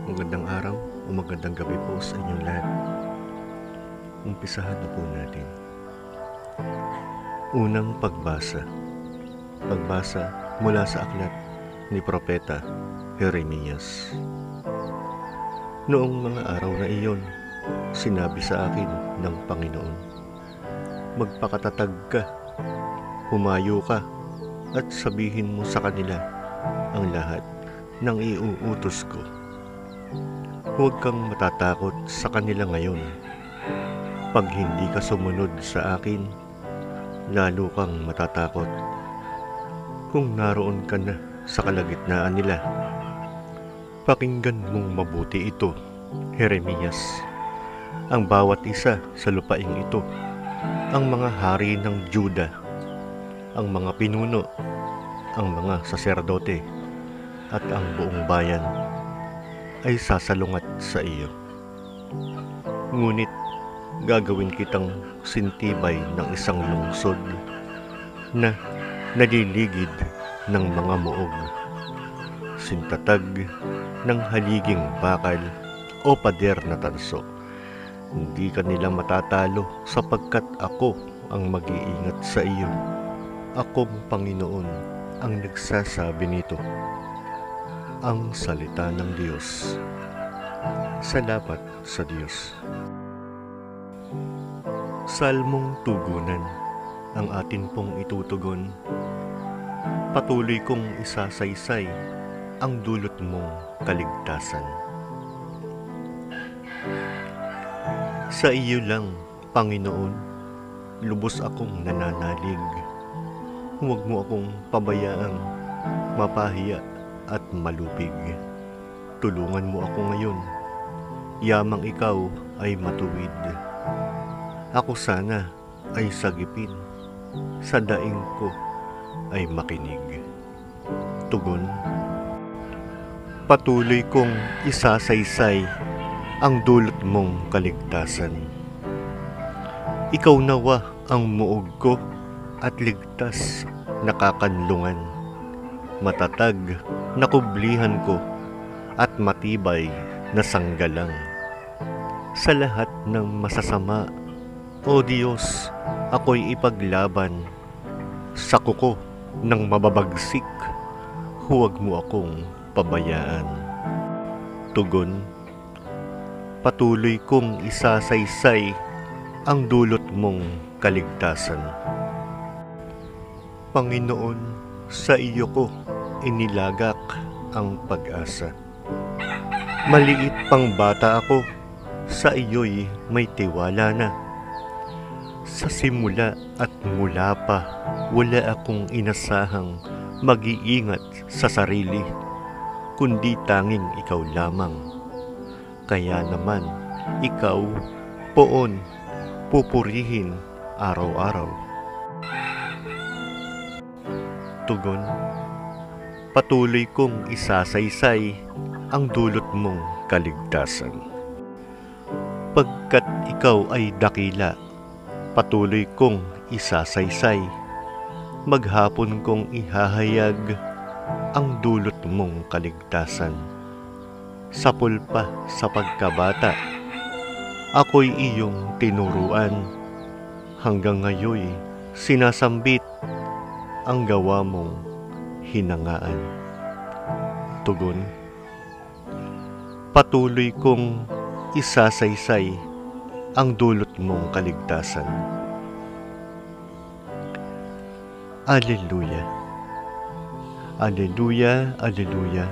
Magandang araw o magandang gabi po sa inyong lahat. Umpisahan na po natin. Unang pagbasa. Pagbasa mula sa aklat ni Propeta Jeremias. Noong mga araw na iyon, sinabi sa akin ng Panginoon, magpakatatag ka, humayo ka, at sabihin mo sa kanila ang lahat ng iuutos ko. Huwag kang matatakot sa kanila ngayon. Pag hindi ka sumunod sa akin, lalo kang matatakot kung naroon ka na sa kalagitnaan nila. Pakinggan mong mabuti ito, Jeremias. Ang bawat isa sa lupaing ito, ang mga hari ng Juda, ang mga pinuno, ang mga saserdote, at ang buong bayan ay sasalungat sa iyo. Ngunit gagawin kitang sintibay ng isang lungsod na naliligid ng mga muog, sintatag ng haliging bakal o pader na tanso. Hindi ka nila matatalo sapagkat ako ang mag-iingat sa iyo. Akong Panginoon ang nagsasabi nito. Ang salita ng Diyos. Salamat sa Diyos. Salmong tugunan ang atin pong itutugon. Patuloy kong isasaysay ang dulot mong kaligtasan. Sa iyo lang, Panginoon, lubos akong nananalig. Huwag mo akong pabayaang mapahiya at malupig. Tulungan mo ako ngayon. Yamang ikaw ay matuwid. Ako sana ay sagipin. Sa daing ko ay makinig. Tugon. Patuloy kong isasaysay ang dulot mong kaligtasan. Ikaw nawa ang muog ko at ligtas na kakanlungan. Matatag na kublihan ko at matibay na sanggalang. Sa lahat ng masasama, O Diyos, ako'y ipaglaban. Sa kuko ng mababagsik, huwag mo akong pabayaan. Tugon, patuloy kong isasaysay ang dulot mong kaligtasan. Panginoon, sa iyo ko inilagak ang pag-asa. Maliit pang bata ako, sa iyo'y may tiwala na. Sa simula at mula pa, wala akong inasahang mag-iingat sa sarili, kundi tanging ikaw lamang. Kaya naman, ikaw, poon, pupurihin araw-araw. Tugon, patuloy kong isasaysay ang dulot mong kaligtasan. Pagkat ikaw ay dakila, patuloy kong isasaysay. Maghapon kong ihahayag ang dulot mong kaligtasan. Sapul pa sa pagkabata, ako'y iyong tinuruan. Hanggang ngayoy sinasambit ang gawa mong hinangaan. Tugon, patuloy kong isasaysay ang dulot mong kaligtasan. Alleluia. Alleluia, alleluia.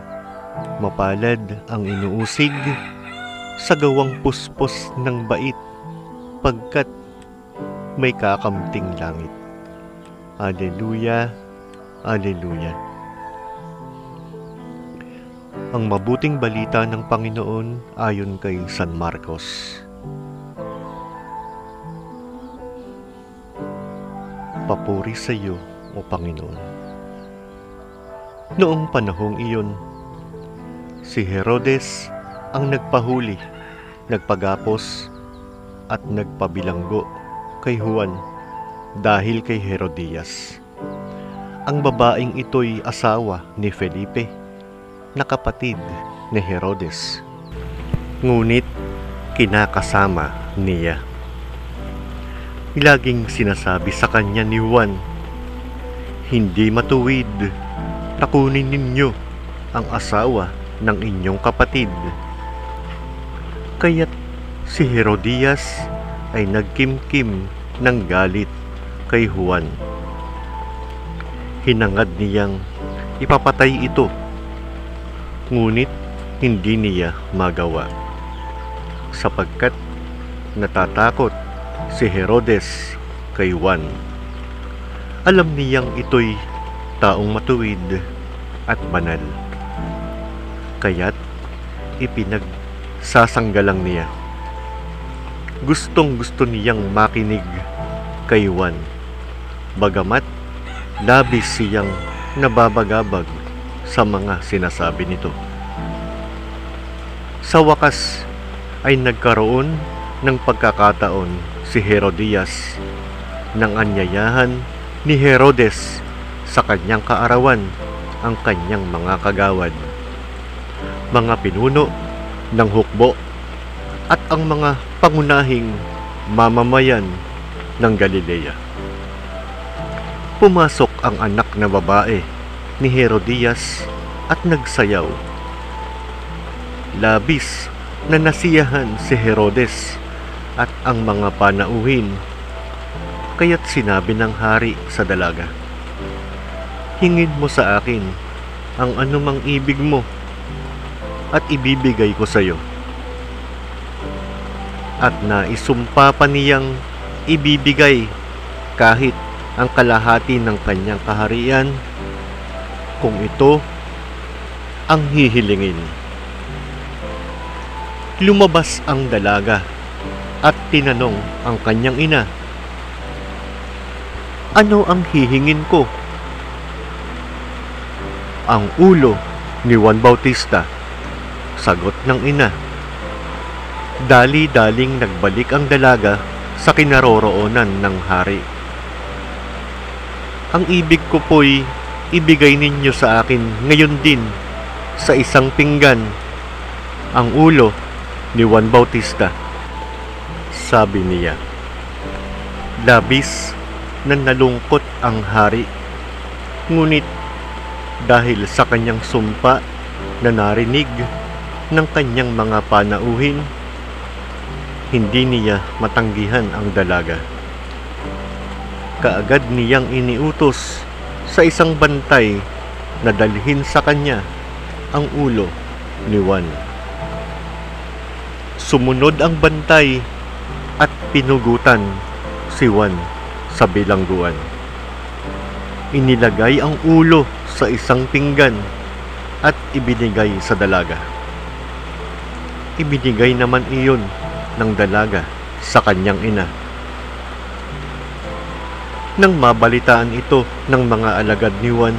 Mapalad ang inuusig sa gawang puspos ng bait, pagkat may kakamting langit. Alleluia, alleluia. Ang mabuting balita ng Panginoon ayon kay San Marcos. Papuri sa iyo, O Panginoon. Noong panahong iyon, si Herodes ang nagpahuli, nagpagapos, at nagpabilanggo kay Juan dahil kay Herodias. Ang babaeng ito'y asawa ni Felipe, na kapatid ni Herodes. ngunit kinakasama niya. Laging sinasabi sa kanya ni Juan, "Hindi matuwid na kunin ninyo ang asawa ng inyong kapatid." Kaya't si Herodias ay nagkimkim ng galit kay Juan. Hinangad niyang ipapatay ito, ngunit hindi niya magawa, sapagkat natatakot si Herodes kay Juan. Alam niyang ito'y taong matuwid at banal, kaya't ipinagsasanggalang niya. Gustong-gusto niyang makinig kay Juan, bagamat labis siyang nababagabag sa mga sinasabi nito. Sa wakas ay nagkaroon ng pagkakataon si Herodias nang anyayahan ni Herodes sa kanyang kaarawan ang kanyang mga kagawad, mga pinuno ng hukbo at ang mga pangunahing mamamayan ng Galilea. Pumasok ang anak na babae ni Herodias at nagsayaw. Labis na nasiyahan si Herodes at ang mga panauhin, kaya't sinabi ng hari sa dalaga, "Hingin mo sa akin ang anumang ibig mo at ibibigay ko sa iyo." At naisumpa pa niyang ibibigay kahit ang kalahati ng kanyang kaharian kung ito ang hihilingin. Lumabas ang dalaga at tinanong ang kanyang ina, "Ano ang hihingin ko?" "Ang ulo ni Juan Bautista," sagot ng ina. Dali-daling nagbalik ang dalaga sa kinaroroonan ng hari. "Ang ibig ko po'y ibigay ninyo sa akin ngayon din sa isang pinggan ang ulo ni Juan Bautista," sabi niya. Labis na nalungkot ang hari, ngunit dahil sa kanyang sumpa na narinig ng kanyang mga panauhin, hindi niya matanggihan ang dalaga. Kaagad niyang iniutos sa isang bantay na dalhin sa kanya ang ulo ni Juan. Sumunod ang bantay at pinugutan si Juan sa bilangguan. Inilagay ang ulo sa isang pinggan at ibinigay sa dalaga. Ibinigay naman iyon ng dalaga sa kanyang ina. Nang mabalitaan ito ng mga alagad ni Juan,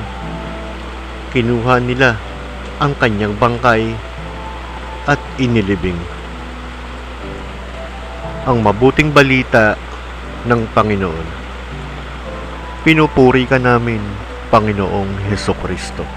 kinuha nila ang kanyang bangkay at inilibing. Ang mabuting balita ng Panginoon. Pinupuri ka namin, Panginoong Hesukristo.